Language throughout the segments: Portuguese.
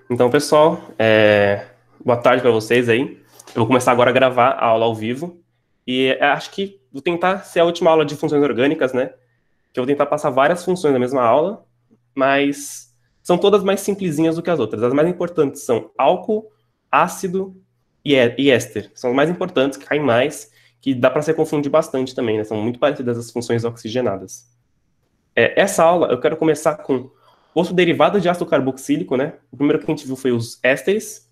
Então, pessoal, boa tarde para vocês aí. Eu vou começar agora a gravar a aula ao vivo. E acho que vou tentar ser a última aula de funções orgânicas, né? Que eu vou tentar passar várias funções na mesma aula, mas são todas mais simplesinhas do que as outras. As mais importantes são álcool, ácido e éster. São as mais importantes, que caem mais, que dá para se confundir bastante também, né? São muito parecidas às funções oxigenadas. Essa aula eu quero começar com outro derivado de ácido carboxílico, né? O primeiro que a gente viu foi os ésteres,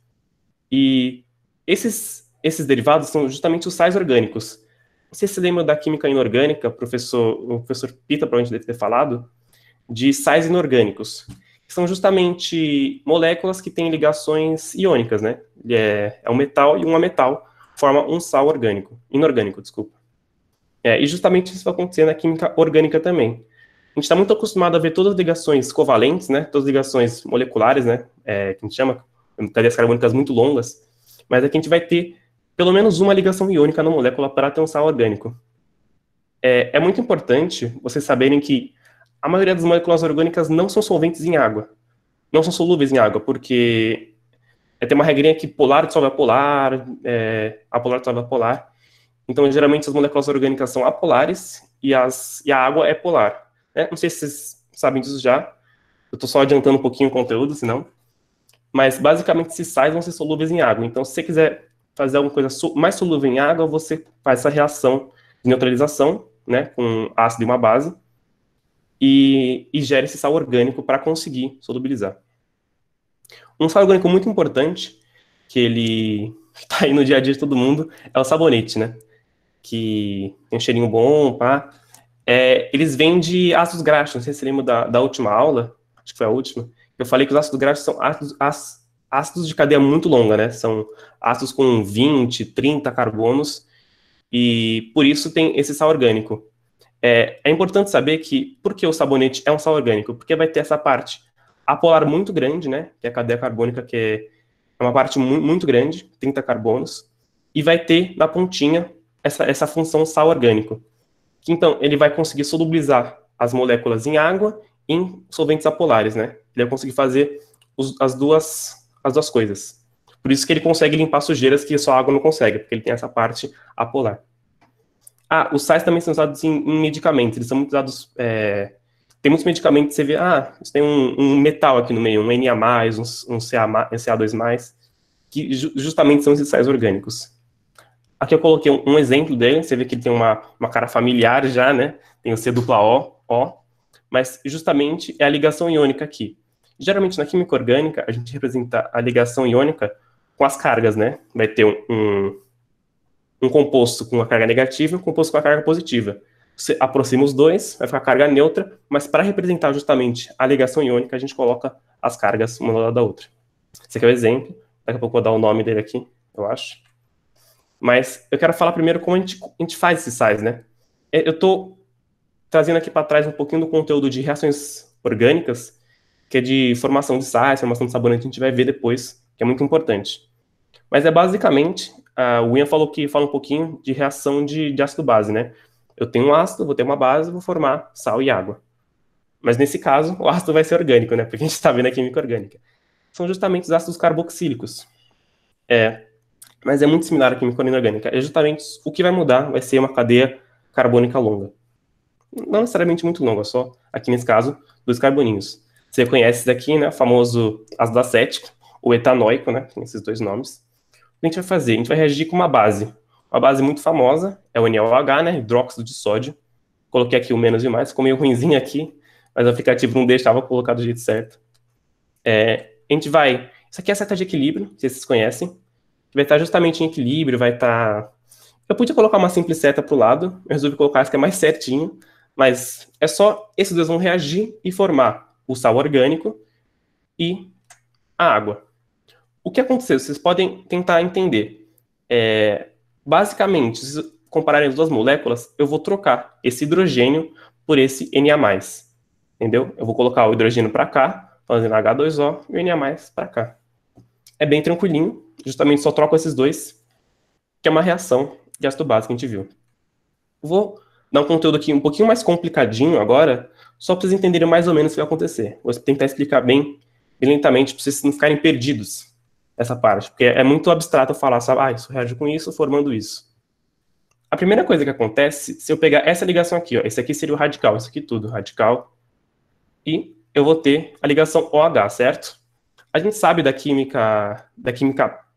e esses derivados são justamente os sais orgânicos. Não sei se você lembra da química inorgânica, o professor Pita provavelmente deve ter falado, de sais inorgânicos, que são justamente moléculas que têm ligações iônicas, né? É um metal e um ametal, forma um sal orgânico, inorgânico, desculpa. E justamente isso vai acontecer na química orgânica também. A gente está muito acostumado a ver todas as ligações covalentes, né? Todas as ligações moleculares, né? Que a gente chama cadeias carbônicas muito longas. Mas aqui a gente vai ter pelo menos uma ligação iônica na molécula para ter um sal orgânico. É muito importante vocês saberem que a maioria das moléculas orgânicas não são solventes em água. Não são solúveis em água, porque tem uma regrinha que polar dissolve apolar, apolar dissolve apolar. Então, geralmente, as moléculas orgânicas são apolares e a água é polar. Não sei se vocês sabem disso já. Eu estou só adiantando um pouquinho o conteúdo, senão. Mas, basicamente, esses sais vão ser solúveis em água. Então, se você quiser fazer alguma coisa mais solúvel em água, você faz essa reação de neutralização, né, com ácido e uma base, e gera esse sal orgânico para conseguir solubilizar. Um sal orgânico muito importante, que ele está aí no dia a dia de todo mundo, é o sabonete, né? Que tem um cheirinho bom, pá. Eles vêm de ácidos graxos. Não sei se você lembra da última aula, acho que foi a última. Eu falei que os ácidos graxos são ácidos de cadeia muito longa, né? São ácidos com 20, 30 carbonos, e por isso tem esse sal orgânico. É importante saber que, por que o sabonete é um sal orgânico? Porque vai ter essa parte apolar muito grande, né? Que é a cadeia carbônica, que é uma parte muito grande, 30 carbonos, e vai ter na pontinha essa função sal orgânico. Que, então, ele vai conseguir solubilizar as moléculas em água e em solventes apolares, né? Ele vai conseguir fazer as duas coisas. Por isso que ele consegue limpar sujeiras que só a água não consegue, porque ele tem essa parte apolar. Os sais também são usados em medicamentos. Eles são muito usados... tem muitos medicamentos que você vê, você tem um metal aqui no meio, um Na+, um Ca2+, que justamente são esses sais orgânicos. Aqui eu coloquei um exemplo dele, você vê que ele tem uma cara familiar já, né? Tem o C dupla O, mas justamente é a ligação iônica aqui. Geralmente na química orgânica, a gente representa a ligação iônica com as cargas, né? Vai ter um composto com a carga negativa e um composto com a carga positiva. Você aproxima os dois, vai ficar carga neutra, mas para representar justamente a ligação iônica, a gente coloca as cargas uma do lado da outra. Esse aqui é o exemplo, daqui a pouco eu vou dar o nome dele aqui, eu acho. Mas eu quero falar primeiro como a gente faz esses sais, né? Eu estou trazendo aqui para trás um pouquinho do conteúdo de reações orgânicas, que é de formação de sais, formação de sabonete, a gente vai ver depois, que é muito importante. Mas basicamente, o Ian falou que fala um pouquinho de reação de ácido-base, né? Eu tenho um ácido, vou ter uma base, vou formar sal e água. Mas nesse caso, o ácido vai ser orgânico, né? Porque a gente está vendo a química orgânica. São justamente os ácidos carboxílicos. Mas é muito similar à química inorgânica. É justamente o que vai mudar, vai ser uma cadeia carbônica longa. Não necessariamente muito longa, só, aqui nesse caso, 2 carboninhos. Você conhece esse daqui, né? O famoso ácido acético, ou etanóico, né? Tem esses 2 nomes. O que a gente vai fazer? A gente vai reagir com uma base. Uma base muito famosa é o NaOH, né? Hidróxido de sódio. Coloquei aqui o menos e mais, ficou meio ruimzinho aqui, mas o aplicativo não deixava colocar do jeito certo. A gente vai... Isso aqui é a seta de equilíbrio, não sei se vocês conhecem. Vai estar justamente em equilíbrio, vai estar... Eu podia colocar uma simples seta para o lado, eu resolvi colocar essa que é mais certinho, mas é só esses 2 vão reagir e formar o sal orgânico e a água. O que aconteceu? Vocês podem tentar entender. Basicamente, se compararem as 2 moléculas, eu vou trocar esse hidrogênio por esse Na+. Entendeu? Eu vou colocar o hidrogênio para cá, fazendo H2O, e o Na+ para cá. É bem tranquilinho, justamente só troco esses 2, que é uma reação de ácido base que a gente viu. Vou dar um conteúdo aqui um pouquinho mais complicadinho agora, só para vocês entenderem mais ou menos o que vai acontecer. Vou tentar explicar bem bem lentamente, para vocês não ficarem perdidos nessa parte, porque é muito abstrato falar, sabe, isso reage com isso, formando isso. A primeira coisa que acontece, se eu pegar essa ligação aqui, ó, esse aqui seria o radical, isso aqui tudo, radical, e eu vou ter a ligação OH, certo? A gente sabe da química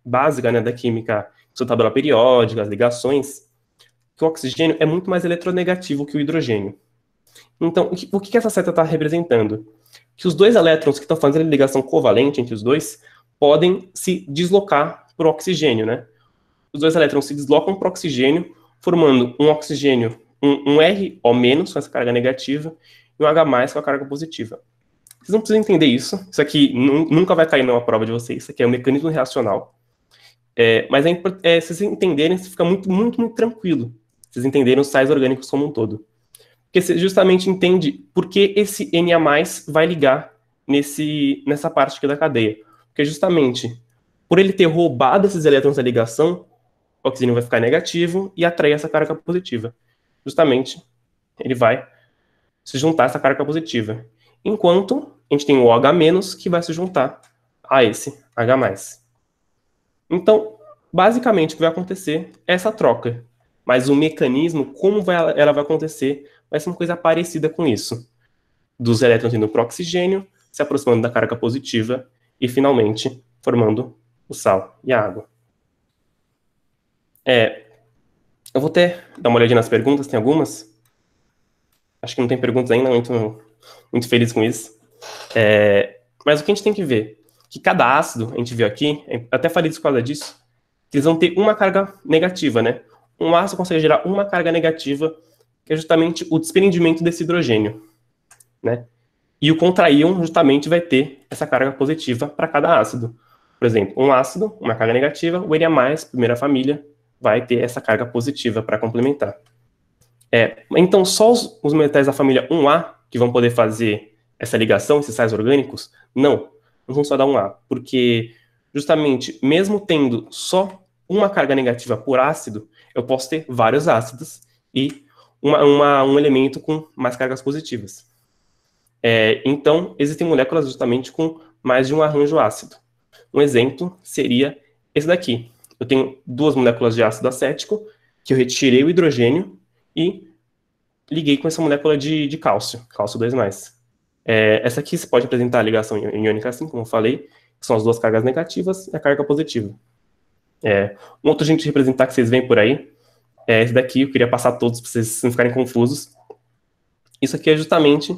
básica, né, da química sua tabela periódica, as ligações, que o oxigênio é muito mais eletronegativo que o hidrogênio. Então, o que essa seta está representando? Que os dois elétrons que estão fazendo a ligação covalente entre os dois podem se deslocar para o oxigênio, né? Os dois elétrons se deslocam para o oxigênio, formando um oxigênio, um R O menos com essa carga negativa e um H mais com a carga positiva. Vocês não precisam entender isso. Isso aqui nunca vai cair numa prova de vocês. Isso aqui é um mecanismo reacional. Mas se vocês entenderem, você fica muito, muito, muito tranquilo. Vocês entenderem os sais orgânicos como um todo. Porque você justamente entende por que esse Na+, vai ligar nessa parte aqui da cadeia. Porque justamente, por ele ter roubado esses elétrons da ligação, o oxigênio vai ficar negativo e atrair essa carga positiva. Justamente, ele vai se juntar a essa carga positiva. Enquanto a gente tem o OH- que vai se juntar a esse H+. Então, basicamente, o que vai acontecer é essa troca. Mas o mecanismo, como ela vai acontecer, vai ser uma coisa parecida com isso. Dos elétrons indo para o oxigênio, se aproximando da carga positiva e, finalmente, formando o sal e a água. Eu vou até dar uma olhadinha nas perguntas, tem algumas. Acho que não tem perguntas ainda, muito feliz com isso. Mas o que a gente tem que ver? Que cada ácido, a gente viu aqui, até falei isso por causa disso, que eles vão ter uma carga negativa, né? Um ácido consegue gerar uma carga negativa, que é justamente o desprendimento desse hidrogênio, né? E o contraíon justamente vai ter essa carga positiva para cada ácido. Por exemplo, um ácido, uma carga negativa, o Na+, primeira família, vai ter essa carga positiva para complementar. Então, só os metais da família 1A que vão poder fazer essa ligação, esses sais orgânicos? Não vão só dar 1A, porque justamente, mesmo tendo só uma carga negativa por ácido, eu posso ter vários ácidos e um elemento com mais cargas positivas. Então, existem moléculas justamente com mais de um arranjo ácido. Um exemplo seria esse daqui. Eu tenho duas moléculas de ácido acético, que eu retirei o hidrogênio e liguei com essa molécula de cálcio 2+. Essa aqui você pode apresentar a ligação iônica assim, como eu falei, que são as duas cargas negativas e a carga positiva. Um outro jeito de representar que vocês veem por aí é esse daqui, eu queria passar todos para vocês não ficarem confusos. Isso aqui é justamente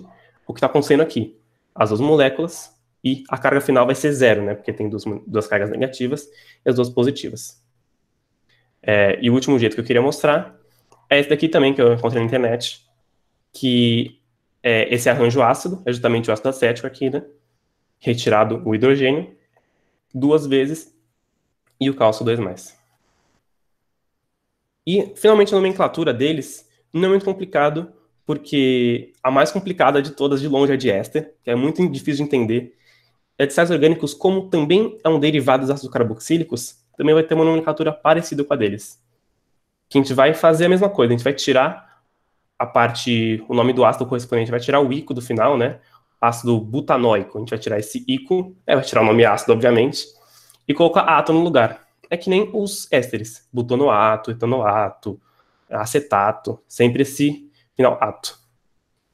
o que está acontecendo aqui. As duas moléculas e a carga final vai ser zero, né? Porque tem duas cargas negativas e as duas positivas. E o último jeito que eu queria mostrar é esse daqui também, que eu encontrei na internet, que esse arranjo ácido, é justamente o ácido acético aqui, né? Retirado o hidrogênio duas vezes e o cálcio 2+. E, finalmente, a nomenclatura deles não é muito complicado, porque a mais complicada de todas, de longe, é de éster, que é muito difícil de entender. De sais orgânicos, como também é um derivado dos ácidos carboxílicos, também vai ter uma nomenclatura parecida com a deles. Que a gente vai fazer a mesma coisa, a gente vai tirar o nome do ácido correspondente, vai tirar o ico do final, né? Ácido butanóico, a gente vai tirar esse ico, vai tirar o nome ácido, obviamente, e colocar ato no lugar. É que nem os ésteres, butonoato, etanoato, acetato, sempre esse final ato.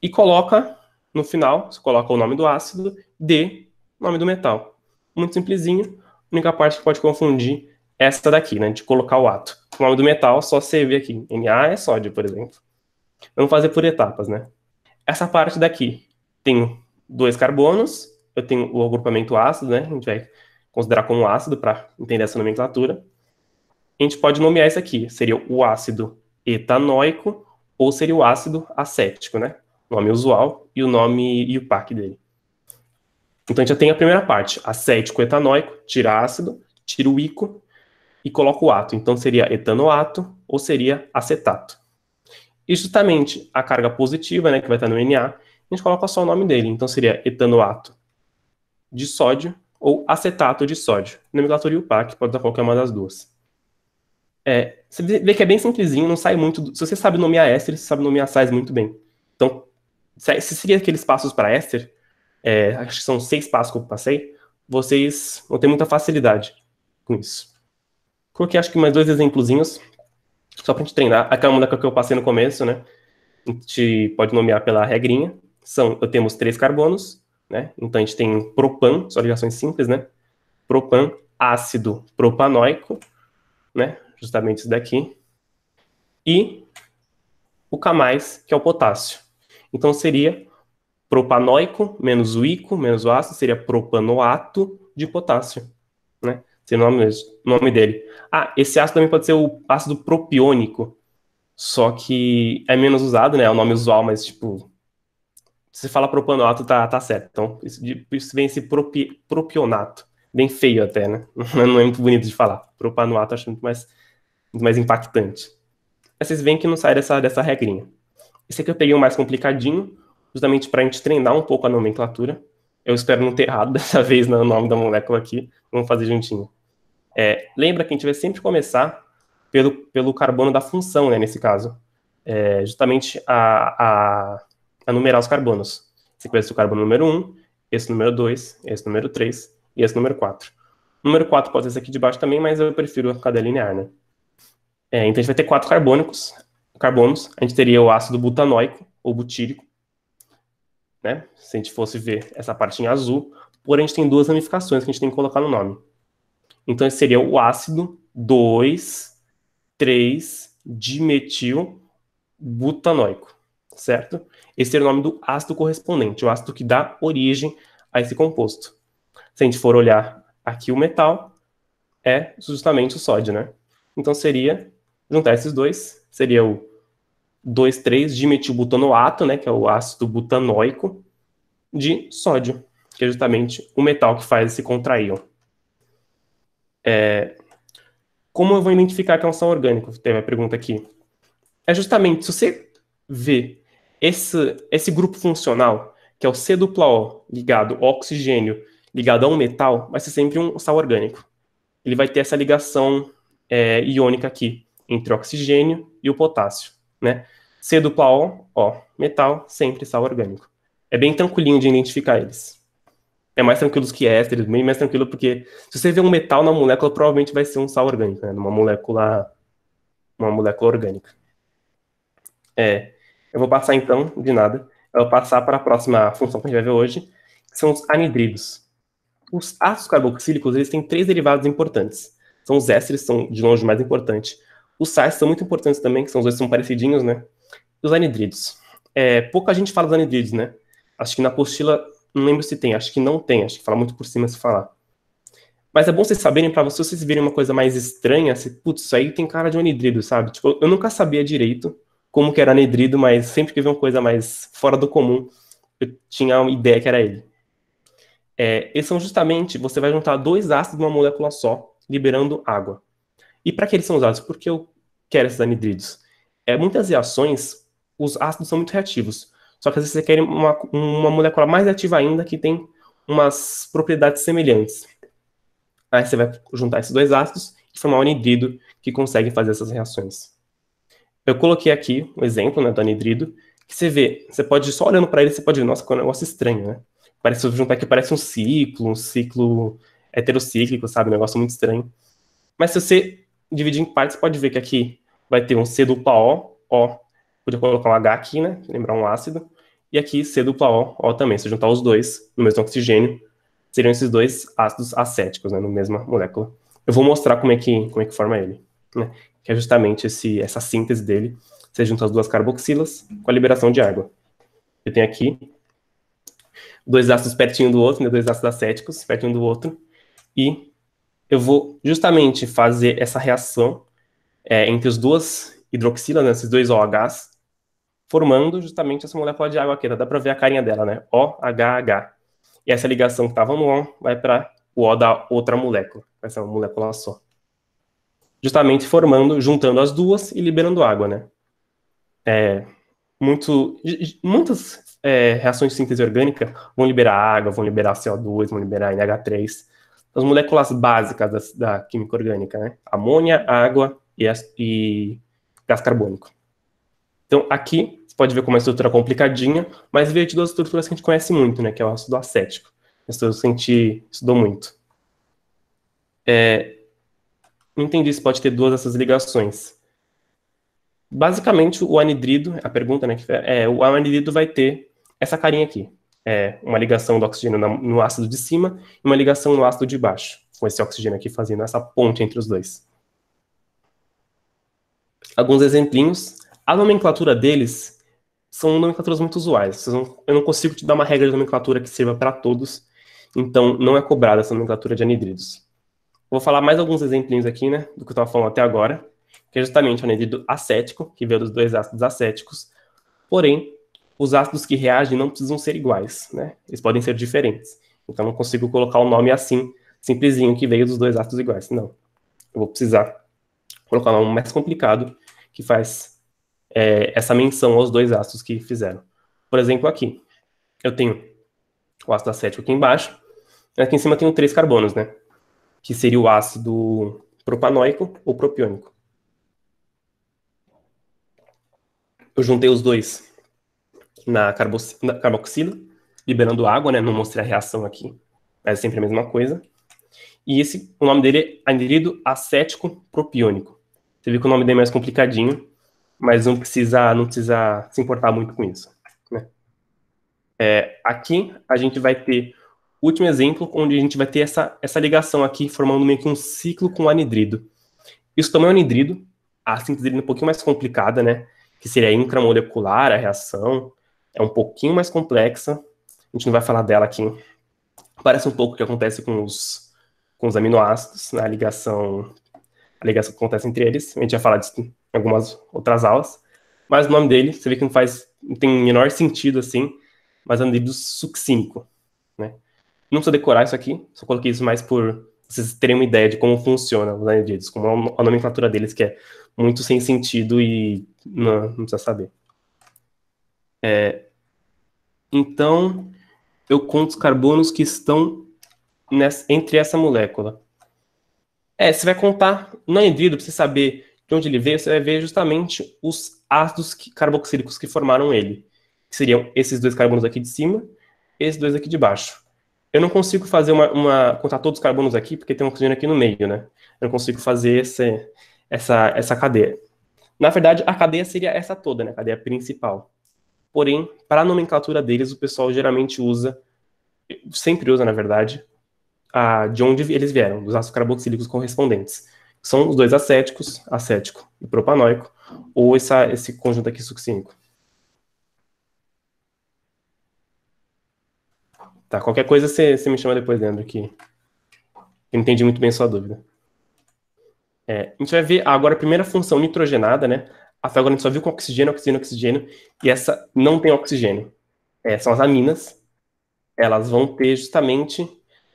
E coloca no final, você coloca o nome do ácido, D, nome do metal. Muito simplesinho, a única parte que pode confundir é essa daqui, né, de colocar o ato. O nome do metal, só você ver aqui, Na é sódio, por exemplo. Vamos fazer por etapas, né? Essa parte daqui tem 2 carbonos, eu tenho o agrupamento ácido, né, a gente vai considerar como ácido para entender essa nomenclatura. A gente pode nomear isso aqui, seria o ácido etanóico ou seria o ácido acético, né? O nome usual e o nome IUPAC dele. Então a gente já tem a primeira parte, acético etanóico, tira ácido, tira o ico e coloca o ato. Então seria etanoato ou seria acetato. E justamente a carga positiva, né, que vai estar no Na, a gente coloca só o nome dele. Então seria etanoato de sódio ou acetato de sódio. Nomenclatura IUPAC, pode usar qualquer uma das duas. Você vê que é bem simplesinho, não sai muito. Se você sabe nomear éster, você sabe nomear sais muito bem. Então, se seguir aqueles passos para éster, acho que são 6 passos que eu passei, vocês vão ter muita facilidade com isso. Coloquei acho que mais 2 exemplozinhos, só pra gente treinar. Aquela molécula que eu passei no começo, né? A gente pode nomear pela regrinha. Temos 3 carbonos, né? Então a gente tem propan, só ligações simples, né? Propan, ácido propanoico, né? Justamente isso daqui. E o K+, que é o potássio. Então seria propanoico menos o ico menos o ácido, seria propanoato de potássio, né? Esse é o nome dele. Ah, esse ácido também pode ser o ácido propiônico, só que é menos usado, né? É o nome usual, mas, tipo, se você fala propanoato, tá certo. Então, isso vem esse propionato. Bem feio até, né? Não é muito bonito de falar. Propanoato eu acho muito mais impactante. Mas vocês veem que não sai dessa regrinha. Esse aqui eu peguei o mais complicadinho, justamente para a gente treinar um pouco a nomenclatura. Eu espero não ter errado dessa vez no nome da molécula aqui. Vamos fazer juntinho. Lembra que a gente vai sempre começar pelo carbono da função, né, nesse caso. Justamente a numerar os carbonos. Esse aqui vai ser o carbono número 1, esse número 2, esse número 3 e esse número 4. O número 4 pode ser esse aqui de baixo também, mas eu prefiro a cadeia linear, né? Então a gente vai ter 4 carbonos. A gente teria o ácido butanoico, ou butírico, né? Se a gente fosse ver essa parte em azul. Porém, a gente tem 2 ramificações que a gente tem que colocar no nome. Então, esse seria o ácido 2,3-dimetil butanoico, certo? Esse seria o nome do ácido correspondente, o ácido que dá origem a esse composto. Se a gente for olhar aqui o metal, é justamente o sódio, né? Então, seria, juntar esses dois, seria o 2,3-dimetilbutanoato, né, que é o ácido butanoico, de sódio, que é justamente o metal que faz esse contraíon. Como eu vou identificar que é um sal orgânico? Teve a pergunta aqui. É justamente, se você vê esse grupo funcional, que é o C-O ligado ao oxigênio, ligado a um metal, vai ser sempre um sal orgânico. Ele vai ter essa ligação iônica aqui, entre o oxigênio e o potássio, né? C-O, metal, sempre sal orgânico. É bem tranquilinho de identificar eles. É mais tranquilo que ésteres, bem mais tranquilo, porque se você vê um metal na molécula, provavelmente vai ser um sal orgânico, né? Uma molécula orgânica. Eu vou passar então, de nada, eu vou passar para a próxima função que a gente vai ver hoje, que são os anidridos. Os ácidos carboxílicos, eles têm 3 derivados importantes. São os ésteres, são de longe o mais importante. Os sais são muito importantes também, que são os dois são parecidinhos, né? E os anidridos. Pouca gente fala dos anidridos, né? Acho que na apostila, não lembro se tem, acho que não tem, acho que fala muito por cima se falar. Mas é bom vocês saberem, para vocês verem uma coisa mais estranha, putz, isso aí tem cara de um anidrido, sabe? Tipo, eu nunca sabia direito como que era anidrido, mas sempre que vi uma coisa mais fora do comum, eu tinha uma ideia que era ele. Eles são justamente, você vai juntar 2 ácidos numa molécula só, liberando água. E para que eles são usados? Por que eu quero esses anidridos? Muitas reações, os ácidos são muito reativos. Só que às vezes você quer uma molécula mais reativa ainda que tem umas propriedades semelhantes. Aí você vai juntar esses 2 ácidos e formar um anidrido que consegue fazer essas reações. Eu coloquei aqui um exemplo, né, do anidrido, que você vê, você pode, só olhando para ele, você pode ver, nossa, que é um negócio estranho, né? Parece, juntar aqui, parece um ciclo heterocíclico, sabe? Um negócio muito estranho. Mas se você dividir em partes, você pode ver que aqui vai ter um C-O, podia colocar um H aqui, né? Lembrar um ácido. E aqui C-O também. Se juntar os dois no mesmo oxigênio, seriam esses 2 ácidos acéticos, né? Na mesma molécula. Eu vou mostrar como é que forma ele, né? Que é justamente essa síntese dele. Você junta as 2 carboxilas com a liberação de água. Eu tenho aqui 2 ácidos pertinho do outro, né? 2 ácidos acéticos pertinho do outro. E eu vou justamente fazer essa reação entre as 2 hidroxilas, né? Esses 2 OHs, formando justamente essa molécula de água aqui. Dá para ver a carinha dela, né? OHH. E essa ligação que estava no O vai para o O da outra molécula. Vai ser uma molécula só. Justamente juntando as 2 e liberando água, né? Muitas reações de síntese orgânica vão liberar água, vão liberar CO2, vão liberar NH3. As moléculas básicas da química orgânica, né? Amônia, água e gás carbônico. Então, aqui, você pode ver como é uma estrutura complicadinha, mas veio de 2 estruturas que a gente conhece muito, né? Que é o ácido acético. Isso a gente estudou muito. Não entendi se pode ter duas dessas ligações. Basicamente, o anidrido, a pergunta, né, o anidrido vai ter essa carinha aqui. Uma ligação do oxigênio no ácido de cima e uma ligação no ácido de baixo, com esse oxigênio aqui fazendo essa ponte entre os dois. Alguns exemplinhos. A nomenclatura deles são nomenclaturas muito usuais. Eu não consigo te dar uma regra de nomenclatura que sirva para todos, então não é cobrada essa nomenclatura de anidridos. Vou falar mais alguns exemplinhos aqui, né, do que eu estava falando até agora, que é justamente o anidrido acético, que veio dos dois ácidos acéticos, porém, os ácidos que reagem não precisam ser iguais, né? Eles podem ser diferentes. Então, não consigo colocar o nome assim, simplesinho, que veio dos dois ácidos iguais. Não. Eu vou precisar colocar um nome mais complicado, que faz essa menção aos dois ácidos que fizeram. Por exemplo, aqui, eu tenho o ácido acético aqui embaixo, e aqui em cima eu tenho 3 carbonos, né? Que seria o ácido propanóico ou propiônico. Eu juntei os dois na carboxila, liberando água, né? Não mostrei a reação aqui, mas é sempre a mesma coisa. E o nome dele é anidrido acético propiônico. Você viu que o nome dele é mais complicadinho, mas não precisa se importar muito com isso, né? Aqui a gente vai ter o último exemplo, onde a gente vai ter essa ligação aqui, formando meio que um ciclo com o anidrido. Isso também é um anidrido, a síntese dele é um pouquinho mais complicada, né? Que seria intramolecular a reação, é um pouquinho mais complexa, a gente não vai falar dela aqui. Parece um pouco o que acontece com os aminoácidos, na ligação que acontece entre eles. A gente vai falar disso em algumas outras aulas. Mas o nome dele, você vê que não tem menor sentido assim, mas é anidrido succínico, né? Não precisa decorar isso aqui, só coloquei isso mais por vocês terem uma ideia de como funciona os anidridos, como a nomenclatura deles, que é muito sem sentido e não precisa saber. Então, eu conto os carbonos que estão entre essa molécula. Você vai contar no anidrido, para você saber de onde ele veio, você vai ver justamente os ácidos carboxílicos que formaram ele, que seriam esses 2 carbonos aqui de cima, esses 2 aqui de baixo. Eu não consigo fazer contar todos os carbonos aqui, porque tem um oxigênio aqui no meio, né? Eu não consigo fazer essa cadeia. Na verdade, a cadeia seria essa toda, né? A cadeia principal. Porém, para a nomenclatura deles, o pessoal geralmente sempre usa, na verdade, de onde eles vieram, dos ácidos carboxílicos correspondentes. São os 2 acéticos, acético e propanóico, ou esse conjunto aqui succínico. Tá, qualquer coisa você me chama depois, Leandro, que eu não entendi muito bem a sua dúvida. A gente vai ver agora a primeira função nitrogenada, né? Até agora a gente só viu com oxigênio, oxigênio, oxigênio, e essa não tem oxigênio. São as aminas. Elas vão ter justamente...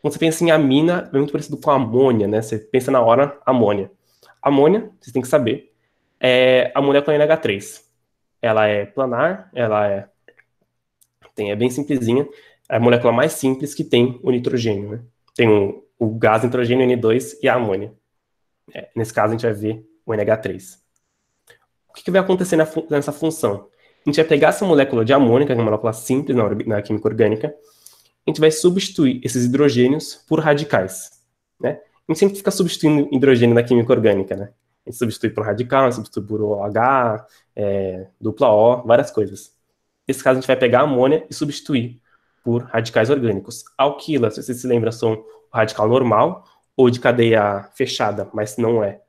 Quando você pensa em amina, é muito parecido com amônia, né? Você pensa na hora amônia. Amônia, vocês têm que saber, é a molécula NH3. Ela é planar, é bem simplesinha, é a molécula mais simples que tem o nitrogênio, né? Tem o gás nitrogênio N2 e a amônia. Nesse caso, a gente vai ver o NH3. O que vai acontecer nessa função? A gente vai pegar essa molécula de amônia, que é uma molécula simples na química orgânica, a gente vai substituir esses hidrogênios por radicais, né? A gente sempre fica substituindo hidrogênio na química orgânica, né? A gente substitui por radical, a gente substitui por OH, dupla O, várias coisas. Nesse caso, a gente vai pegar a amônia e substituir por radicais orgânicos. Alquila, se você se lembra, são o radical normal, ou de cadeia fechada, mas não é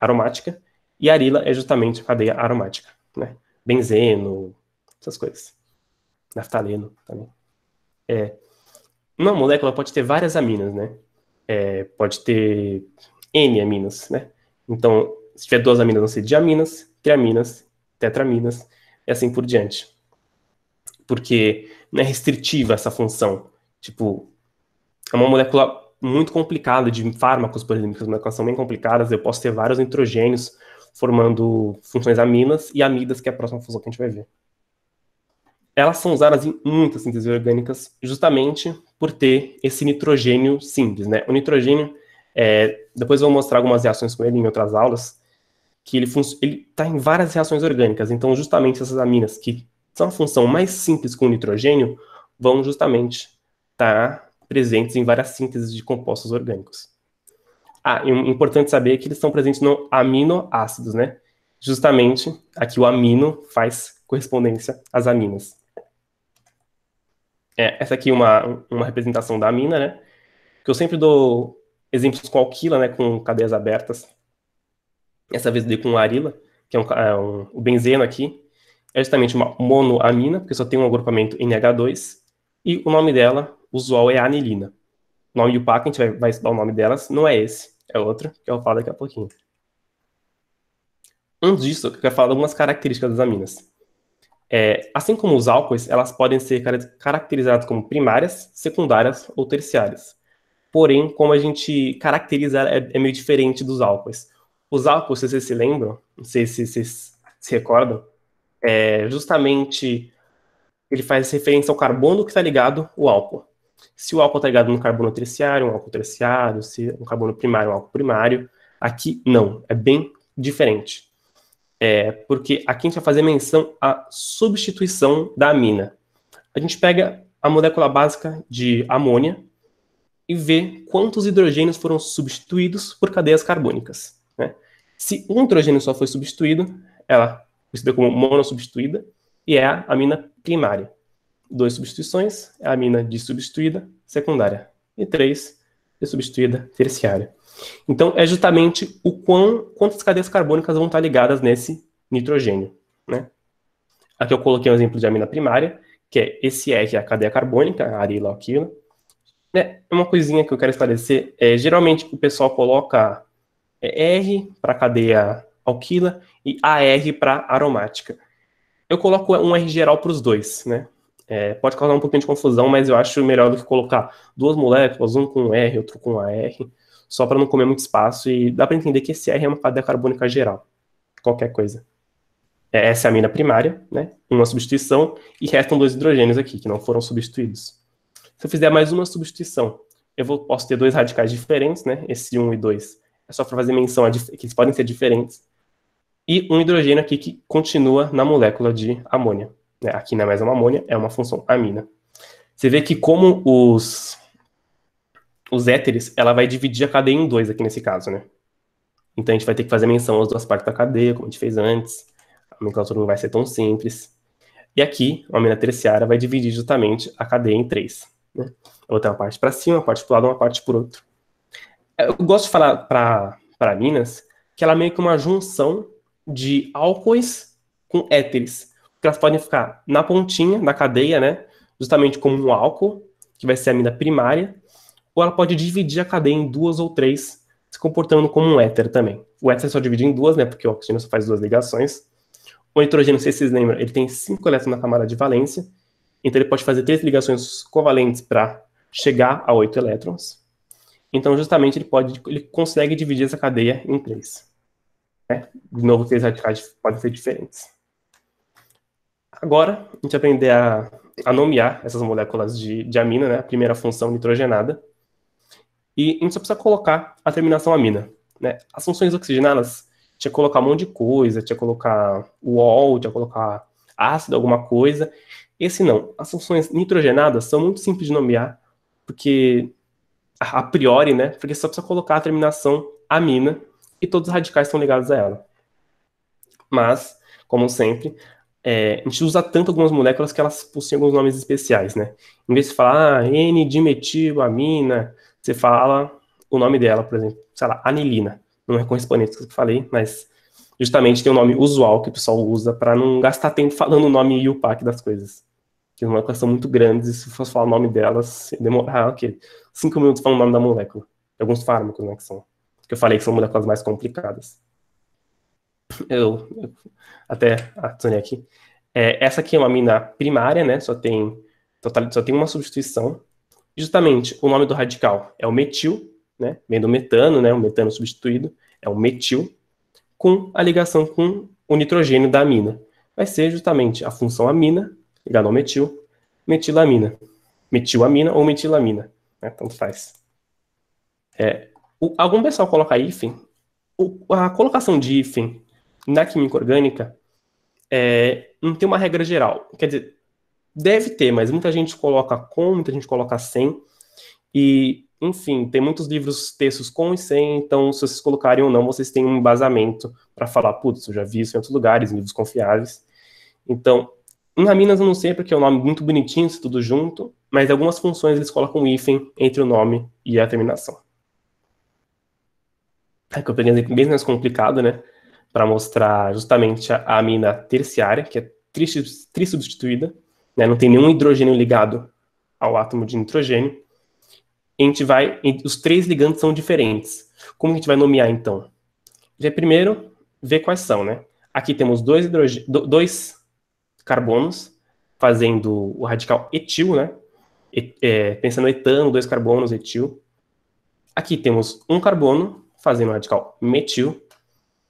aromática. E arila é justamente a cadeia aromática, né? Benzeno, essas coisas. Naftaleno também. Uma molécula pode ter várias aminas, né? Pode ter N aminas, né? Então, se tiver 2 aminas, vão ser diaminas, triaminas, tetraminas, e assim por diante. Porque não é restritiva essa função. Tipo, é uma molécula muito complicada de fármacos, por exemplo, que as moléculas são bem complicadas, eu posso ter vários nitrogênios formando funções aminas e amidas, que é a próxima função que a gente vai ver. Elas são usadas em muitas sínteses orgânicas justamente por ter esse nitrogênio simples, né? O nitrogênio, depois eu vou mostrar algumas reações com ele em outras aulas, que ele está em várias reações orgânicas, então justamente essas aminas que são a função mais simples com o nitrogênio, vão justamente estar presentes em várias sínteses de compostos orgânicos. E importante saber que eles estão presentes no aminoácidos, né? Justamente, aqui o amino faz correspondência às aminas. Essa aqui é uma representação da amina, né? Que eu sempre dou exemplos com alquila, né? Com cadeias abertas. Essa vez eu dei com arila, que é o benzeno aqui. É justamente uma monoamina, porque só tem um agrupamento NH2. E o nome dela, usual, é anilina. O nome de UPAC, a gente vai estudar o nome delas, não é esse, é outro, que eu vou falar daqui a pouquinho. Antes disso, eu quero falar de algumas características das aminas. Assim como os álcoois, elas podem ser caracterizadas como primárias, secundárias ou terciárias. Porém, como a gente caracteriza, é meio diferente dos álcoois. Os álcoois, se vocês se lembram, não sei se vocês se recordam, justamente ele faz referência ao carbono que está ligado ao álcool. Se o álcool está ligado no carbono terciário, um álcool terciário, se um carbono primário, um álcool primário. Aqui, não. É bem diferente. Porque aqui a gente vai fazer menção à substituição da amina. A gente pega a molécula básica de amônia e vê quantos hidrogênios foram substituídos por cadeias carbônicas, né? Se um hidrogênio só foi substituído, ela é conhecida como monossubstituída e é a amina primária. 2 substituições é a amina dissubstituída secundária. E 3, dissubstituída terciária. Então, é justamente quantas cadeias carbônicas vão estar ligadas nesse nitrogênio, né? Aqui eu coloquei um exemplo de amina primária, que é esse R, que é a cadeia carbônica, a arila, alquila. Uma coisinha que eu quero esclarecer, geralmente o pessoal coloca R para cadeia alquila e AR para aromática. Eu coloco um R geral para os dois, né? Pode causar um pouquinho de confusão, mas eu acho melhor do que colocar 2 moléculas, um com R, outro com AR, só para não comer muito espaço, e dá para entender que esse R é uma cadeia carbônica geral, qualquer coisa. Essa é a amina primária, né? Uma substituição, e restam 2 hidrogênios aqui, que não foram substituídos. Se eu fizer mais uma substituição, posso ter 2 radicais diferentes, né? Esse 1 e 2 é só para fazer menção a que eles podem ser diferentes. E um hidrogênio aqui que continua na molécula de amônia. Aqui não é mais uma amônia, é uma função amina. Você vê que como os éteres, ela vai dividir a cadeia em 2 aqui nesse caso, né? Então a gente vai ter que fazer menção às 2 partes da cadeia, como a gente fez antes. A nomenclatura não vai ser tão simples. E aqui, a amina terciária vai dividir justamente a cadeia em 3. Né? Eu vou ter uma parte para cima, uma parte para o lado, uma parte por outro. Eu gosto de falar para aminas que ela é meio que uma junção de álcoois com éteres. Porque elas podem ficar na pontinha da cadeia, né? Justamente como um álcool, que vai ser a amina primária, ou ela pode dividir a cadeia em 2 ou 3, se comportando como um éter também. O éter só divide em 2, né? Porque o oxigênio só faz 2 ligações. O nitrogênio, não sei se vocês lembram, ele tem 5 elétrons na camada de valência, então ele pode fazer 3 ligações covalentes para chegar a 8 elétrons. Então, justamente, ele consegue dividir essa cadeia em 3. Né? De novo, 3 radicais podem ser diferentes. Agora, a gente vai aprender a nomear essas moléculas de amina, né? A primeira função nitrogenada. E a gente só precisa colocar a terminação amina. Né? As funções oxigenadas, tinha que colocar um monte de coisa, tinha que colocar UOL, tinha que colocar ácido, alguma coisa. Esse não. As funções nitrogenadas são muito simples de nomear, porque a priori, né? Porque só precisa colocar a terminação amina e todos os radicais estão ligados a ela. Mas, como sempre, a gente usa tanto algumas moléculas que elas possuem alguns nomes especiais, né? Em vez de falar N-dimetilamina, você fala o nome dela, por exemplo, sei lá, anilina. Não é correspondente com o que eu falei, mas justamente tem um nome usual que o pessoal usa para não gastar tempo falando o nome e o PAC das coisas. Porque as moléculas são muito grandes e se fosse falar o nome delas, demorar 5 minutos falando o nome da molécula. Alguns fármacos, né, que eu falei que são moléculas mais complicadas. Eu até adicionei aqui. Essa aqui é uma amina primária, né? Só tem uma substituição. Justamente, o nome do radical é o metil, né? Vem do metano, né? O metano substituído é o metil, com a ligação com o nitrogênio da amina. Vai ser justamente a função amina, ligada ao metil, metilamina. Metilamina ou metilamina, né? Tanto faz. Algum pessoal coloca hífen. A colocação de hífen na química orgânica não tem uma regra geral. Quer dizer, deve ter, mas muita gente coloca com, muita gente coloca sem. E, enfim, tem muitos livros, textos com e sem, então se vocês colocarem ou não, vocês têm um embasamento para falar, putz, eu já vi isso em outros lugares, em livros confiáveis. Então, em Aminas eu não sei porque é um nome muito bonitinho, isso tudo junto, mas algumas funções eles colocam um hífen entre o nome e a terminação. Aqui eu peguei um exemplo bem mais complicado, né? Para mostrar justamente a amina terciária, que é trissubstituída, né? Não tem nenhum hidrogênio ligado ao átomo de nitrogênio. E a gente vai. Os três ligantes são diferentes. Como a gente vai nomear então? Já primeiro, ver quais são, né? Aqui temos dois carbonos fazendo o radical etil, né? Pensando no etano, dois carbonos, etil. Aqui temos um carbono fazendo o radical metil.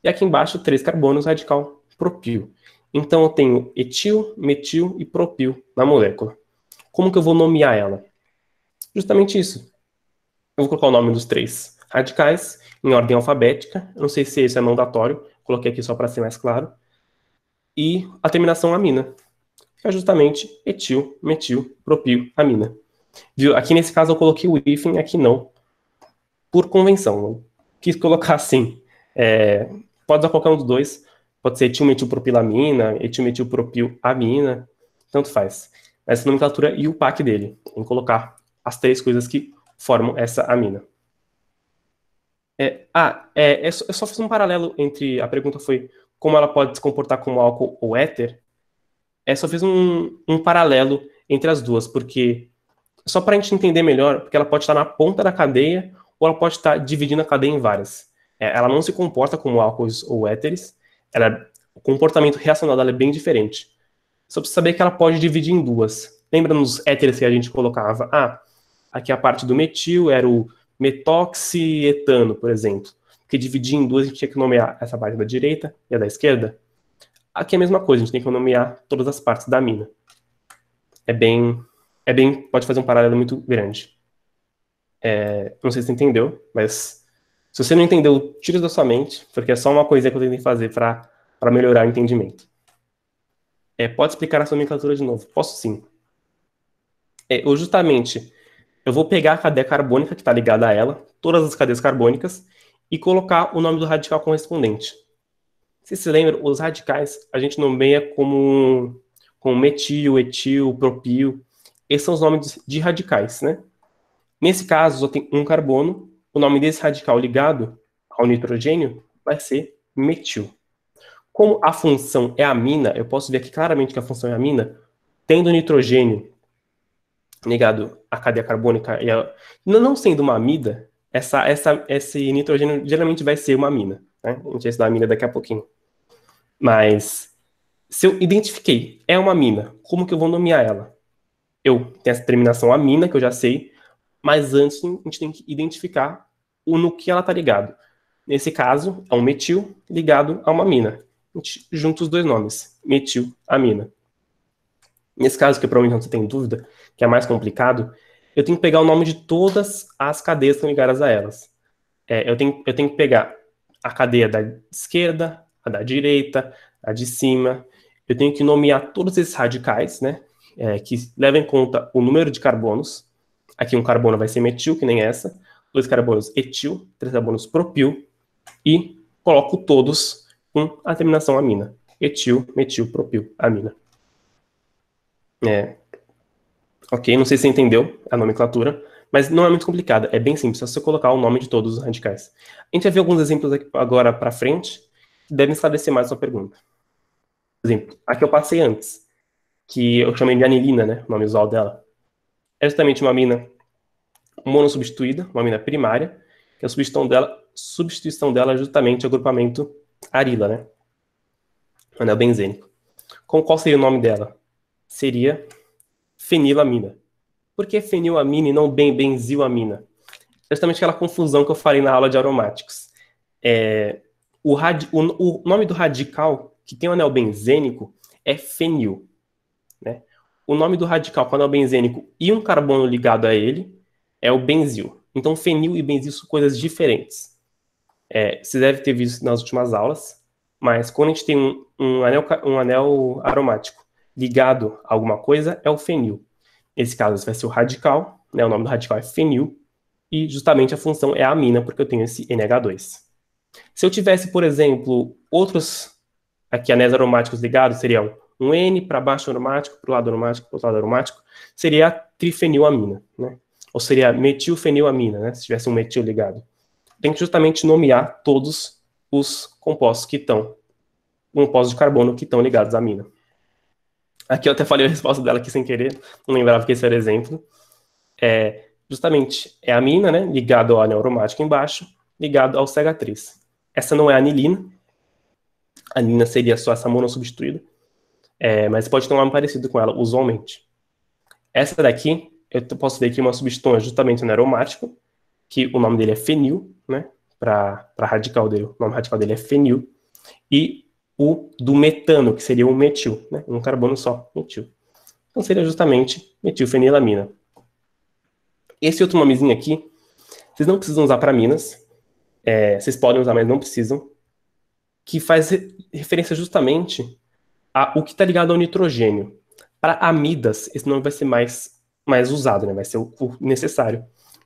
E aqui embaixo, 3 carbonos, radical propil. Então, eu tenho etil, metil e propil na molécula. Como que eu vou nomear ela? Justamente isso. Eu vou colocar o nome dos 3 radicais em ordem alfabética. Eu não sei se esse é mandatório. Coloquei aqui só para ser mais claro. E a terminação amina, que é justamente etil, metil, propil, amina. Viu? Aqui nesse caso eu coloquei o hífen, aqui não. Por convenção. Eu quis colocar assim. Pode usar qualquer um dos dois. Pode ser etilmetilpropilamina, etilmetilpropilamina, tanto faz. Essa nomenclatura e o PAC dele. Tem que colocar as 3 coisas que formam essa amina. Eu só fiz um paralelo entre... A pergunta foi como ela pode se comportar como álcool ou éter. Só fiz um paralelo entre as duas, porque... Só para a gente entender melhor, porque ela pode estar na ponta da cadeia ou ela pode estar dividindo a cadeia em várias. Ela não se comporta como álcools ou éteres. O comportamento reacional dela é bem diferente. Só precisa saber que ela pode dividir em duas. Lembra nos éteres que a gente colocava? Aqui a parte do metil era o metoxietano, por exemplo. Que dividia em duas, a gente tinha que nomear essa parte da direita e a da esquerda. Aqui é a mesma coisa, a gente tem que nomear todas as partes da amina. Pode fazer um paralelo muito grande. Não sei se você entendeu, mas se você não entendeu, tira da sua mente, porque é só uma coisa que eu tentei fazer para melhorar o entendimento. Pode explicar a sua nomenclatura de novo? Posso sim. Eu vou pegar a cadeia carbônica que está ligada a ela, todas as cadeias carbônicas, e colocar o nome do radical correspondente. Se se lembra, os radicais a gente nomeia como metil, etil, propil. Esses são os nomes de radicais, né? Nesse caso, só tem um carbono. O nome desse radical ligado ao nitrogênio vai ser metil. Como a função é amina, eu posso ver aqui claramente que a função é amina, tendo nitrogênio ligado à cadeia carbônica, não sendo uma amida, esse nitrogênio geralmente vai ser uma amina. Né? A gente vai estudar a amina daqui a pouquinho. Mas, se eu identifiquei, é uma amina, como que eu vou nomear ela? Eu tenho essa terminação amina, que eu já sei, mas antes a gente tem que identificar no que ela está ligado. Nesse caso, é um metil ligado a uma amina. A gente junta os dois nomes, metil, amina. Nesse caso, que provavelmente você tem dúvida, que é mais complicado, eu tenho que pegar o nome de todas as cadeias que estão ligadas a elas. Eu tenho que pegar a cadeia da esquerda, a da direita, a de cima. Eu tenho que nomear todos esses radicais, né? Que levam em conta o número de carbonos. Aqui um carbono vai ser metil, que nem essa. 2 carbonos etil, 3 carbonos propil. E coloco todos com a terminação amina. Etil, metil, propil, amina. Ok, não sei se você entendeu a nomenclatura, mas não é muito complicada, é bem simples, é só você colocar o nome de todos os radicais. A gente vai ver alguns exemplos aqui agora para frente, que devem esclarecer mais a sua pergunta. Por exemplo, aqui eu passei antes, que eu chamei de anilina, né, o nome usual dela. É justamente uma amina monossubstituída, uma amina primária, que a substituição dela é justamente o agrupamento arila, né, anel benzênico. Qual seria o nome dela? Seria fenilamina. Por que fenilamina e não benzilamina? Justamente aquela confusão que eu falei na aula de aromáticos. O nome do radical que tem o anel benzênico é fenil. Né? O nome do radical com anel benzênico e um carbono ligado a ele é o benzil. Então, fenil e benzil são coisas diferentes. Você deve ter visto nas últimas aulas, mas quando a gente tem um anel aromático ligado a alguma coisa, é o fenil. Nesse caso, vai ser o radical né? O nome do radical é fenil, e justamente a função é a amina, porque eu tenho esse NH2. Se eu tivesse, por exemplo, outros aqui anéis aromáticos ligados, seriam um N para baixo aromático, para o lado aromático, para o lado aromático, seria a trifenilamina, né? Ou seria metilfenilamina, né? Se tivesse um metil ligado. Tem que justamente nomear todos os compostos que estão, compostos de carbono que estão ligados à amina. Aqui eu até falei a resposta dela aqui sem querer, não lembrava que esse era exemplo. Justamente é a amina, né? Ligado ao anel aromático embaixo, ligado ao CH3. Essa não é a anilina. A anilina seria só essa monossubstituída. Mas pode ter um nome parecido com ela, usualmente. Essa daqui, eu posso ver que uma substituição justamente no aromático, que o nome dele é fenil, né? Para radical dele, o nome radical dele é fenil. E o do metano, que seria o metil, né? Um carbono só, metil. Então seria justamente metilfenilamina. Esse outro nomezinho aqui, vocês não precisam usar para aminas. Vocês podem usar, mas não precisam. Que faz referência justamente o que está ligado ao nitrogênio. Para amidas, esse nome vai ser mais usado, né? Vai ser o necessário.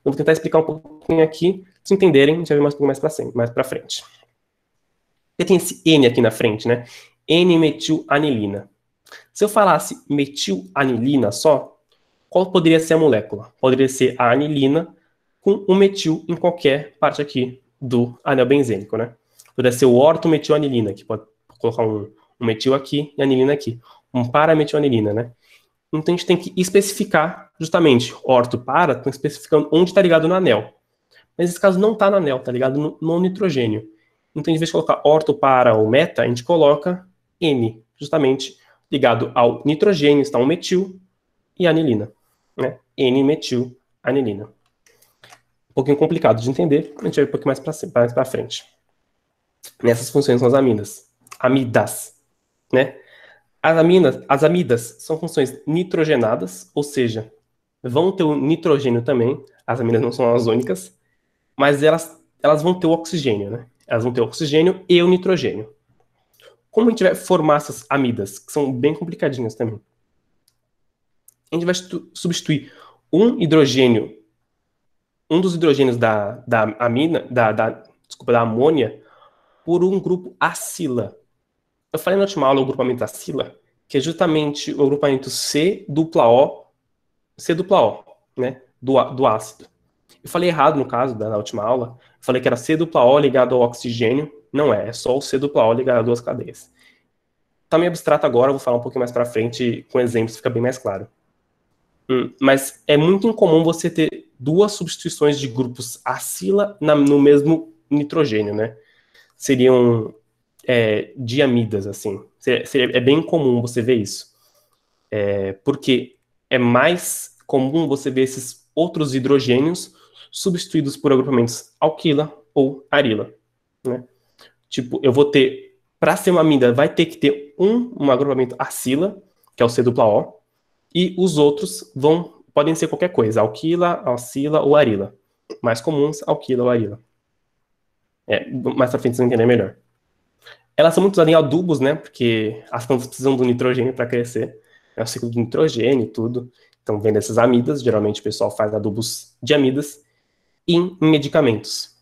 Eu vou tentar explicar um pouquinho aqui, se entenderem, a gente vai ver mais um pouco mais para frente. Você tem esse N aqui na frente, né? N-metilanilina. Se eu falasse metilanilina só, qual poderia ser a molécula? Poderia ser a anilina com um metil em qualquer parte aqui do anel benzênico, né? Poderia ser o ortometilanilina, que pode colocar um metil aqui e anilina aqui. Um parametilanilina, né? Então a gente tem que especificar justamente orto para, estão especificando onde está ligado no anel. Mas nesse caso não está no anel, está ligado no nitrogênio. Então, em vez de colocar orto para ou meta, a gente coloca N, justamente ligado ao nitrogênio, está um metil e anilina, né? N-metilanilina. Um pouquinho complicado de entender, a gente vai um pouquinho mais para frente. Nessas funções são as amidas, né? As amidas são funções nitrogenadas, ou seja, vão ter o nitrogênio também, as amidas não são as únicas, mas elas vão ter o oxigênio, né? Elas vão ter o oxigênio e o nitrogênio. Como a gente vai formar essas amidas, que são bem complicadinhas também? A gente vai substituir um dos hidrogênios da amônia por um grupo acila. Eu falei na última aula o grupamento acila, que é justamente o agrupamento C-O, né? Do ácido. Eu falei errado no caso da última aula. Eu falei que era C-O ligado ao oxigênio. Não é só o C-O ligado a duas cadeias. Tá meio abstrato agora, eu vou falar um pouquinho mais pra frente, com exemplos fica bem mais claro. Mas é muito incomum você ter duas substituições de grupos acila no mesmo nitrogênio, né? Seriam diamidas, assim. É bem comum você ver isso. Porque é mais comum você ver esses outros hidrogênios substituídos por agrupamentos alquila ou arila, né? Tipo, eu vou ter, para ser uma amida, vai ter que ter um agrupamento acila, que é o C-O, e os outros podem ser qualquer coisa, alquila, acila ou arila. Mais comuns, alquila ou arila. Mais pra frente vocês vão entender melhor. Elas são muito usadas em adubos, né? Porque as plantas precisam do nitrogênio para crescer. É o ciclo do nitrogênio e tudo. Então, vem dessas amidas. Geralmente, o pessoal faz adubos de amidas em medicamentos.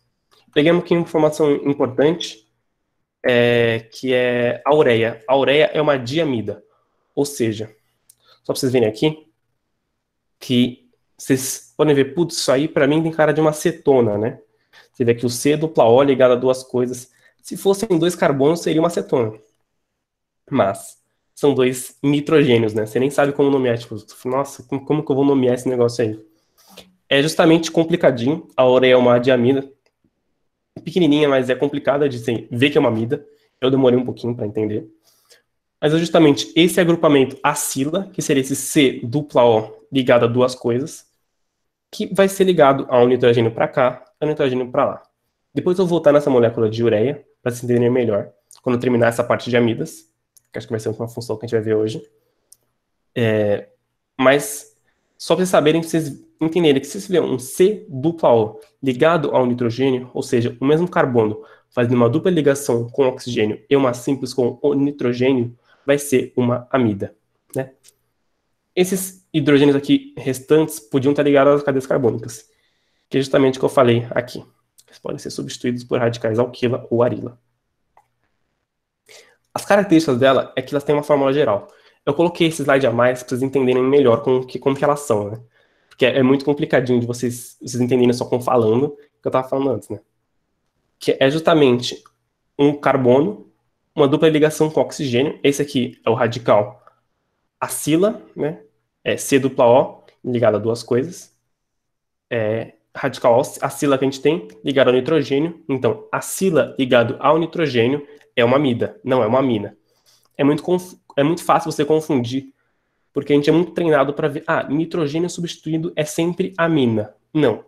Peguei aqui uma informação importante, que é a ureia. A ureia é uma diamida. Ou seja, só para vocês verem aqui, que vocês podem ver, putz, isso aí para mim tem cara de uma cetona, né? Você vê aqui o C-O ligado a duas coisas. Se fossem dois carbonos, seria uma acetona. Mas são dois nitrogênios, né? Você nem sabe como nomear. Tipo, nossa, como que eu vou nomear esse negócio aí? É justamente complicadinho. A ureia é uma diamida. Pequenininha, mas é complicada de ver que é uma amida. Eu demorei um pouquinho para entender. Mas é justamente esse agrupamento acila, que seria esse C-O ligado a duas coisas, que vai ser ligado a um nitrogênio para cá e um nitrogênio para lá. Depois eu vou voltar nessa molécula de ureia, para se entenderem melhor, quando eu terminar essa parte de amidas, que acho que vai ser uma função que a gente vai ver hoje. Mas, só para vocês saberem, para vocês entenderem que se você tiver um C-O ligado ao nitrogênio, ou seja, o mesmo carbono fazendo uma dupla ligação com o oxigênio e uma simples com o nitrogênio, vai ser uma amida, né? Esses hidrogênios aqui restantes podiam estar ligados às cadeias carbônicas, que é justamente o que eu falei aqui. Eles podem ser substituídos por radicais alquila ou arila. As características dela é que elas têm uma fórmula geral. Eu coloquei esse slide a mais para vocês entenderem melhor como que elas são, né? Porque é muito complicadinho de vocês entenderem só com falando, que eu estava falando antes, né? Que é justamente um carbono, uma dupla ligação com oxigênio. Esse aqui é o radical acila, né? É C dupla O ligado a duas coisas. Radical acila que a gente tem ligado ao nitrogênio. Então, acila ligado ao nitrogênio é uma amida, não é uma amina. É muito fácil você confundir, porque a gente é muito treinado para ver, nitrogênio substituído é sempre amina. Não.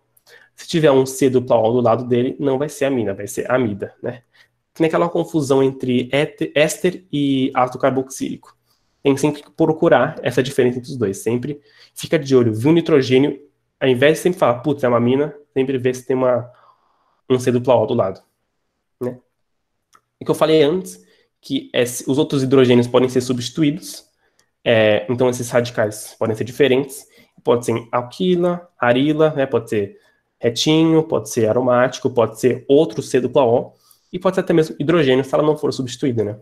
Se tiver um C dupla O do lado dele, não vai ser amina, vai ser amida, né? Tem aquela confusão entre éster e ácido carboxílico. Tem que sempre procurar essa diferença entre os dois. Sempre fica de olho, viu nitrogênio, ao invés de sempre falar, putz, é uma amina, sempre vê se tem um C dupla O do lado, né? O que eu falei antes, que os outros hidrogênios podem ser substituídos, então esses radicais podem ser diferentes, pode ser alquila, arila, né, pode ser retinho, pode ser aromático, pode ser outro C dupla O, e pode ser até mesmo hidrogênio se ela não for substituída, né?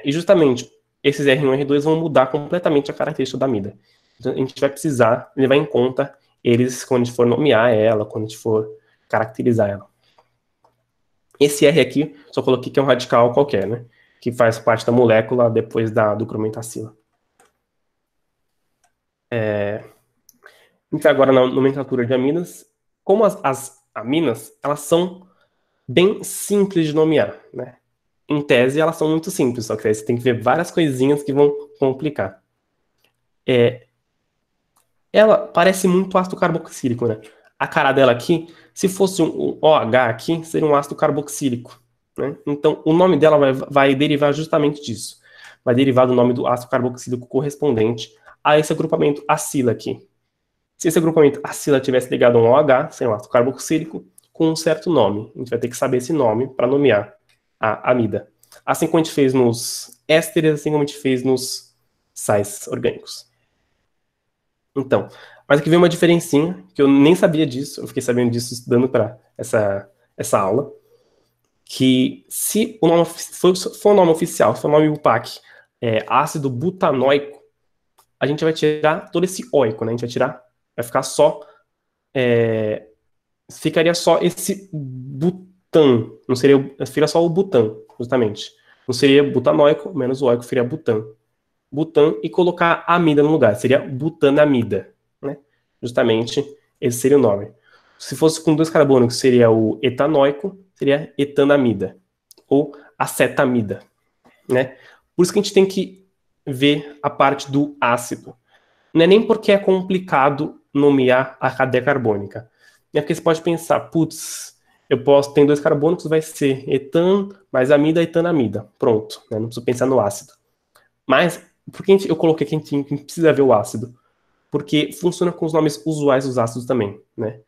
E justamente esses R1 e R2 vão mudar completamente a característica da amida. Então a gente vai precisar levar em conta eles quando a gente for nomear ela, quando a gente for caracterizar ela. Esse R aqui, só coloquei que é um radical qualquer, né? Que faz parte da molécula depois do crometacila. A gente vai agora na nomenclatura de aminas. Como as aminas, elas são bem simples de nomear, né? Em tese, elas são muito simples, só que aí você tem que ver várias coisinhas que vão complicar. Ela parece muito ácido carboxílico, né? A cara dela aqui, se fosse um OH aqui, seria um ácido carboxílico, né? Então, o nome dela vai derivar justamente disso. Vai derivar do nome do ácido carboxílico correspondente a esse agrupamento acila aqui. Se esse agrupamento acila tivesse ligado a um OH, seria um ácido carboxílico, com um certo nome. A gente vai ter que saber esse nome para nomear a amida. Assim como a gente fez nos ésteres, assim como a gente fez nos sais orgânicos. Então, mas aqui vem uma diferencinha, que eu nem sabia disso, eu fiquei sabendo disso estudando para essa aula, que se o nome for o nome oficial, se for o nome UPAC, ácido butanoico, a gente vai tirar todo esse oico, né? A gente vai tirar, vai ficar só, ficaria só esse butan, não seria, ficaria só o butan, justamente. Não seria butanoico, menos o oico seria butan. Butan e colocar amida no lugar, seria butanamida, né? Justamente esse seria o nome. Se fosse com dois carbônicos, seria o etanoico, seria etanamida, ou acetamida, né? Por isso que a gente tem que ver a parte do ácido. Não é nem porque é complicado nomear a cadeia carbônica. É porque você pode pensar, putz, tem dois carbônicos, vai ser etan mais amida, etanamida. Pronto, né? Não preciso pensar no ácido. Mas, por que eu coloquei que a gente precisa ver o ácido? Porque funciona com os nomes usuais dos ácidos também, né?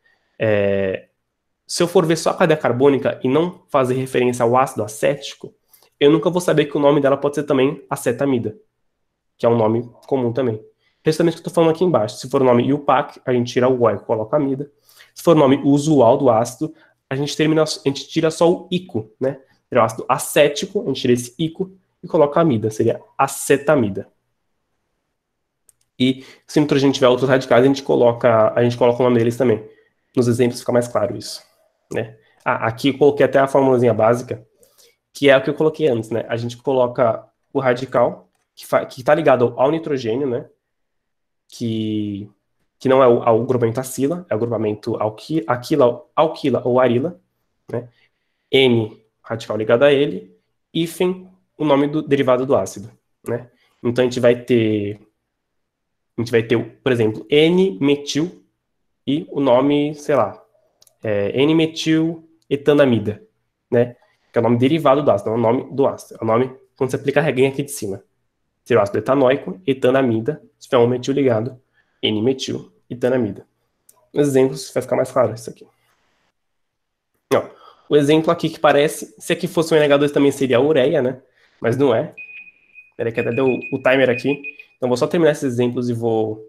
Se eu for ver só a cadeia carbônica e não fazer referência ao ácido acético, eu nunca vou saber que o nome dela pode ser também acetamida, que é um nome comum também. Justamente o que eu estou falando aqui embaixo. Se for o nome IUPAC, a gente tira o O e coloca amida. Se for o nome usual do ácido, a gente tira só o ico, né? Seria o ácido acético, a gente tira esse ico e coloca amida, seria acetamida. E se o nitrogênio tiver outros radicais, a gente coloca o nome deles também. Nos exemplos fica mais claro isso, né? Aqui eu coloquei até a formulazinha básica, que é o que eu coloquei antes, né? A gente coloca o radical, que está ligado ao nitrogênio, né? Que não é o agrupamento acila, é o agrupamento alquila ou arila, né? N, radical ligado a ele, hífen, o nome do derivado do ácido, né? Então a gente vai ter, por exemplo, N-metil e o nome, sei lá, N-metil etanamida, né? Que é o nome derivado do ácido, não é o nome do ácido. É o nome quando você aplica a regrinha aqui de cima. Seria o ácido etanóico, etanamida, se tiver um metil ligado, N-metil etanamida. Nos exemplos vai ficar mais claro isso aqui. Ó, o exemplo aqui que parece, se aqui fosse um NH2 também seria a ureia, né? Mas não é. Peraí que até deu o timer aqui. Então, vou só terminar esses exemplos e vou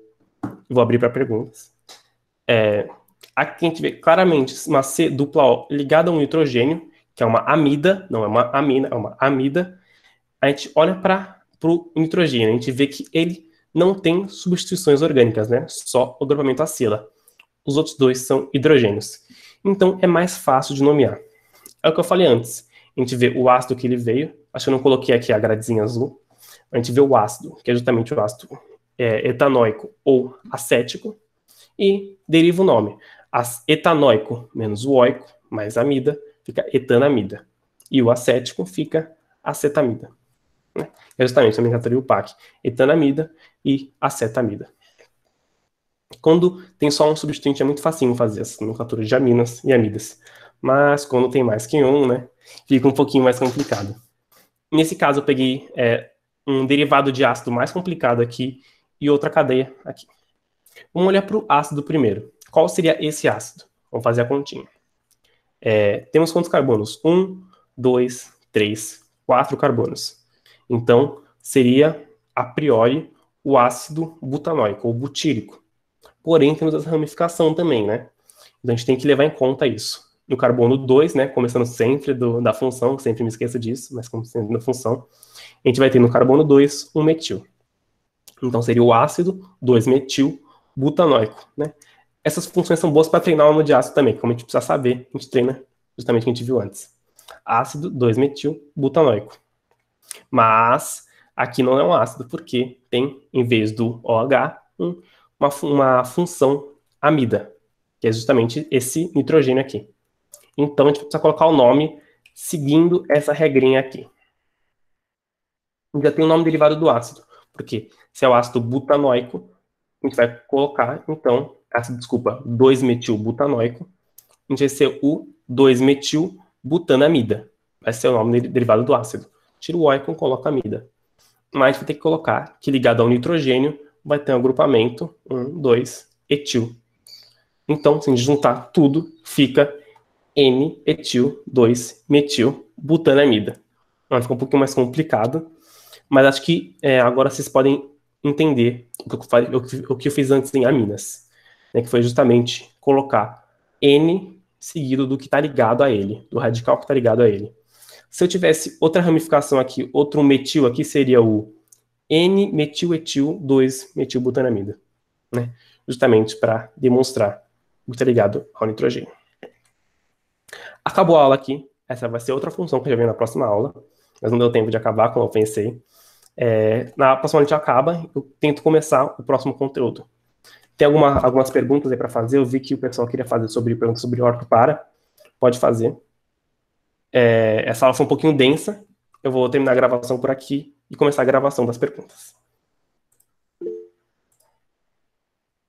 abrir para perguntas. Aqui a gente vê claramente uma C dupla O ligada a um nitrogênio, que é uma amida, não é uma amina, é uma amida. A gente olha para o nitrogênio, a gente vê que ele não tem substituições orgânicas, né? Só o grupamento acila. Os outros dois são hidrogênios. Então, é mais fácil de nomear. É o que eu falei antes. A gente vê o ácido que ele veio. Acho que eu não coloquei aqui a gradezinha azul. A gente vê o ácido, que é justamente o ácido etanóico ou acético. E deriva o nome. Etanóico menos o oico, mais amida, fica etanamida. E o acético fica acetamida. É justamente a nomenclatura UPAC. Etanamida e acetamida. Quando tem só um substituinte, é muito facinho fazer essa nomenclatura de aminas e amidas. Mas quando tem mais que um, né, fica um pouquinho mais complicado. Nesse caso, eu peguei um derivado de ácido mais complicado aqui e outra cadeia aqui. Vamos olhar para o ácido primeiro. Qual seria esse ácido? Vamos fazer a continha. Temos quantos carbonos? 1, 2, 3, 4 carbonos. Então, seria, a priori, o ácido butanóico, ou butírico. Porém, temos essa ramificação também, né? Então, a gente tem que levar em conta isso. No carbono 2, né, começando sempre da função, sempre me esqueço disso, mas como sempre na função, a gente vai ter no carbono 2 um metil. Então, seria o ácido 2-metil butanóico, né? Essas funções são boas para treinar o nome de ácido também, como a gente precisa saber, a gente treina justamente o que a gente viu antes. Ácido 2-metil butanóico. Mas aqui não é um ácido, porque tem, em vez do OH, uma função amida, que é justamente esse nitrogênio aqui. Então, a gente precisa colocar o nome seguindo essa regrinha aqui. Já tem o nome derivado do ácido, porque se é o ácido butanóico, a gente vai colocar, então, ácido, 2-metil-butanóico, a gente vai ser o 2-metil-butanamida. Vai ser o nome derivado do ácido. Tira o oicon, coloca amida. Mas vai ter que colocar que ligado ao nitrogênio vai ter um agrupamento 1,2-etil. Então, se a gente juntar tudo, fica N-etil-2-metil-butanamida. Fica um pouquinho mais complicado, mas acho que agora vocês podem entender o que eu fiz antes em aminas, né, que foi justamente colocar N seguido do que está ligado a ele, do radical que está ligado a ele. Se eu tivesse outra ramificação aqui, outro metil aqui, seria o N-metil-etil-2-metilbutanamida, né? Justamente para demonstrar o que está ligado ao nitrogênio. Acabou a aula aqui. Essa vai ser outra função que eu já venho na próxima aula, mas não deu tempo de acabar, como eu pensei. Na próxima aula a gente acaba, eu tento começar o próximo conteúdo. Tem algumas perguntas aí para fazer, eu vi que o pessoal queria fazer perguntas sobre ortho-para, pode fazer. Essa aula foi um pouquinho densa, eu vou terminar a gravação por aqui e começar a gravação das perguntas.